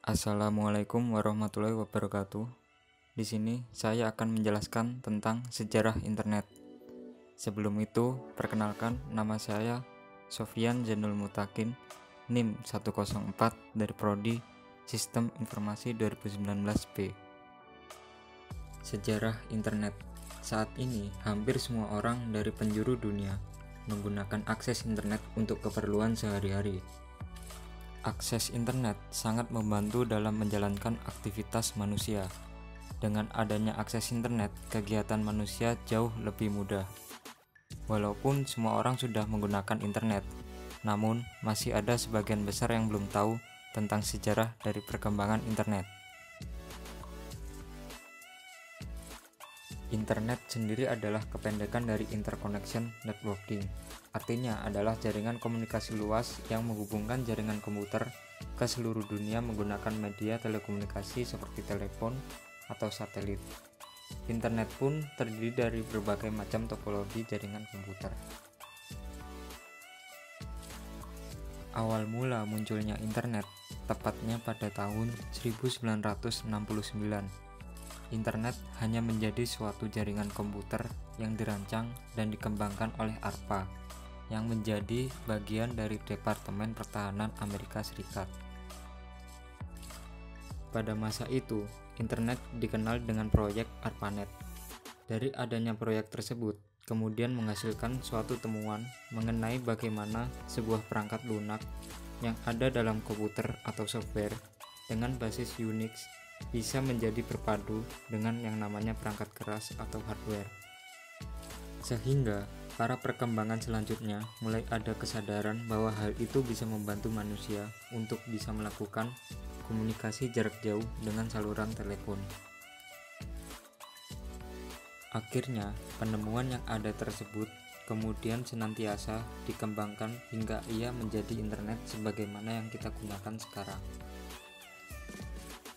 Assalamualaikum warahmatullahi wabarakatuh. Di sini saya akan menjelaskan tentang sejarah internet. Sebelum itu, perkenalkan nama saya Sofyan Zainul Mutakin, NIM 104 dari Prodi Sistem Informasi 2019B. Sejarah internet. Saat ini, hampir semua orang dari penjuru dunia menggunakan akses internet untuk keperluan sehari-hari. Akses internet sangat membantu dalam menjalankan aktivitas manusia. Dengan adanya akses internet, kegiatan manusia jauh lebih mudah. Walaupun semua orang sudah menggunakan internet, namun masih ada sebagian besar yang belum tahu tentang sejarah dari perkembangan internet. Internet sendiri adalah kependekan dari Interconnection Networking. Artinya adalah jaringan komunikasi luas yang menghubungkan jaringan komputer ke seluruh dunia menggunakan media telekomunikasi seperti telepon atau satelit. Internet pun terdiri dari berbagai macam topologi jaringan komputer. Awal mula munculnya internet tepatnya pada tahun 1969. Internet hanya menjadi suatu jaringan komputer yang dirancang dan dikembangkan oleh ARPA, yang menjadi bagian dari Departemen Pertahanan Amerika Serikat. Pada masa itu, internet dikenal dengan proyek ARPANET. Dari adanya proyek tersebut, kemudian menghasilkan suatu temuan mengenai bagaimana sebuah perangkat lunak yang ada dalam komputer atau software dengan basis Unix bisa menjadi berpadu dengan yang namanya perangkat keras atau hardware. Sehingga para perkembangan selanjutnya mulai ada kesadaran bahwa hal itu bisa membantu manusia untuk bisa melakukan komunikasi jarak jauh dengan saluran telepon. Akhirnya, penemuan yang ada tersebut kemudian senantiasa dikembangkan hingga ia menjadi internet sebagaimana yang kita gunakan sekarang.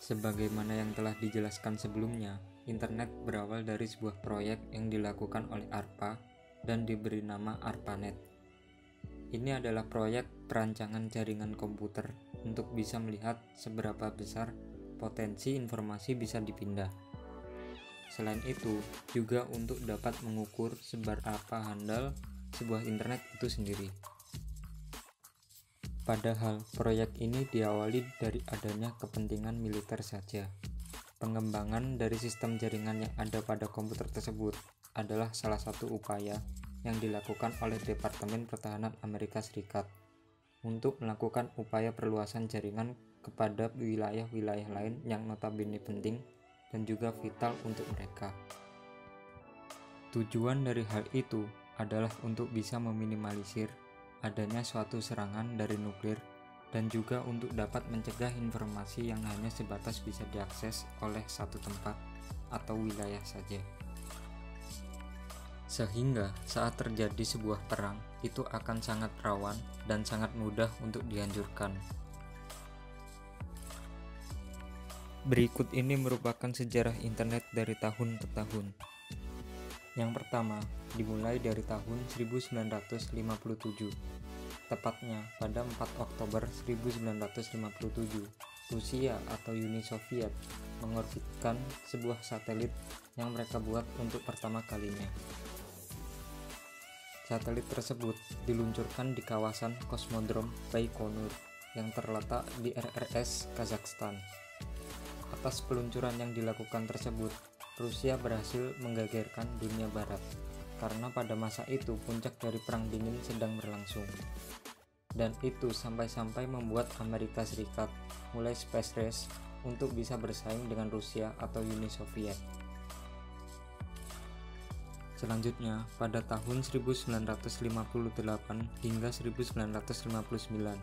Sebagaimana yang telah dijelaskan sebelumnya, internet berawal dari sebuah proyek yang dilakukan oleh ARPA dan diberi nama ARPANET. Ini adalah proyek perancangan jaringan komputer untuk bisa melihat seberapa besar potensi informasi bisa dipindah. Selain itu, juga untuk dapat mengukur seberapa handal sebuah internet itu sendiri. Padahal proyek ini diawali dari adanya kepentingan militer saja. Pengembangan dari sistem jaringan yang ada pada komputer tersebut adalah salah satu upaya yang dilakukan oleh Departemen Pertahanan Amerika Serikat untuk melakukan upaya perluasan jaringan kepada wilayah-wilayah lain yang notabene penting dan juga vital untuk mereka. Tujuan dari hal itu adalah untuk bisa meminimalisir adanya suatu serangan dari nuklir dan juga untuk dapat mencegah informasi yang hanya sebatas bisa diakses oleh satu tempat atau wilayah saja. Sehingga saat terjadi sebuah perang itu akan sangat rawan dan sangat mudah untuk dihancurkan. Berikut ini merupakan sejarah internet dari tahun ke tahun. Yang pertama, dimulai dari tahun 1957, tepatnya pada 4 Oktober 1957, Rusia atau Uni Soviet mengorbitkan sebuah satelit yang mereka buat untuk pertama kalinya. Satelit tersebut diluncurkan di kawasan Kosmodrom Baikonur yang terletak di RRS Kazakhstan. Atas peluncuran yang dilakukan tersebut, Rusia berhasil menggegerkan dunia barat karena pada masa itu puncak dari perang dingin sedang berlangsung. Dan itu sampai-sampai membuat Amerika Serikat mulai space race untuk bisa bersaing dengan Rusia atau Uni Soviet. Selanjutnya, pada tahun 1958 hingga 1959.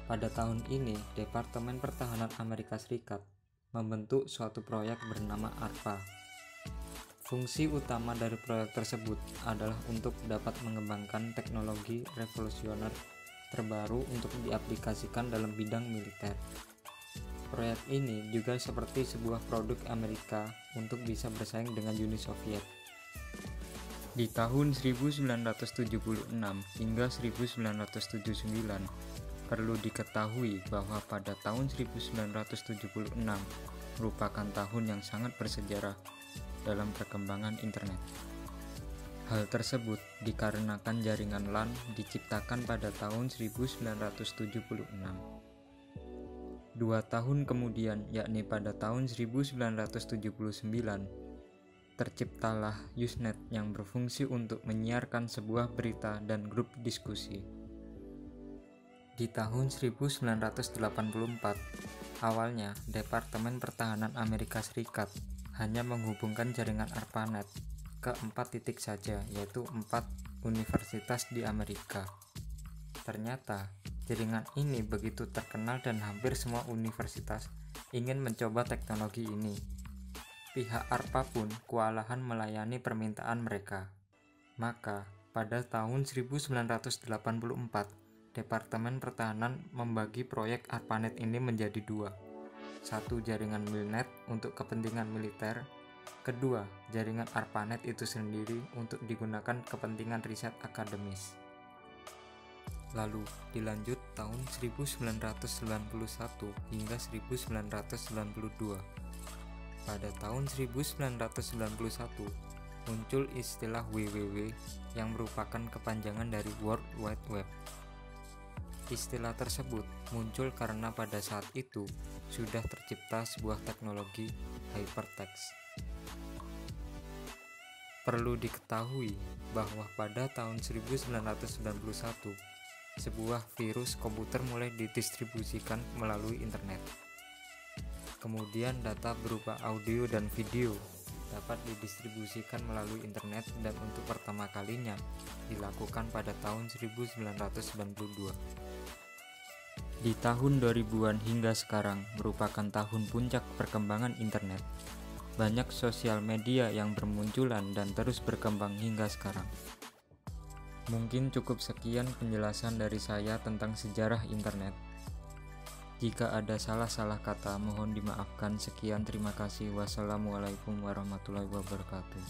Pada tahun ini, Departemen Pertahanan Amerika Serikat membentuk suatu proyek bernama ARPA. Fungsi utama dari proyek tersebut adalah untuk dapat mengembangkan teknologi revolusioner terbaru untuk diaplikasikan dalam bidang militer. Proyek ini juga seperti sebuah produk Amerika untuk bisa bersaing dengan Uni Soviet. Di tahun 1976 hingga 1979, Perlu diketahui bahwa pada tahun 1976 merupakan tahun yang sangat bersejarah dalam perkembangan internet. Hal tersebut dikarenakan jaringan LAN diciptakan pada tahun 1976. 2 tahun kemudian, yakni pada tahun 1979, terciptalah Usenet yang berfungsi untuk menyiarkan sebuah berita dan grup diskusi. Di tahun 1984, awalnya Departemen Pertahanan Amerika Serikat hanya menghubungkan jaringan ARPANET ke 4 titik saja, yaitu 4 universitas di Amerika. Ternyata, jaringan ini begitu terkenal dan hampir semua universitas ingin mencoba teknologi ini. Pihak ARPA pun kewalahan melayani permintaan mereka. Maka, pada tahun 1984, Departemen Pertahanan membagi proyek ARPANET ini menjadi 2. 1 jaringan MILNET untuk kepentingan militer, kedua jaringan ARPANET itu sendiri untuk digunakan kepentingan riset akademis. Lalu dilanjut tahun 1991 hingga 1992. Pada tahun 1991 muncul istilah WWW yang merupakan kepanjangan dari World Wide Web. Istilah tersebut muncul karena pada saat itu sudah tercipta sebuah teknologi hypertext. Perlu diketahui bahwa pada tahun 1991, sebuah virus komputer mulai didistribusikan melalui internet. Kemudian data berupa audio dan video dapat didistribusikan melalui internet dan untuk pertama kalinya dilakukan pada tahun 1992. Di tahun 2000-an hingga sekarang merupakan tahun puncak perkembangan internet. Banyak sosial media yang bermunculan dan terus berkembang hingga sekarang. Mungkin cukup sekian penjelasan dari saya tentang sejarah internet. Jika ada salah-salah kata, mohon dimaafkan. Sekian, terima kasih. Wassalamualaikum warahmatullahi wabarakatuh.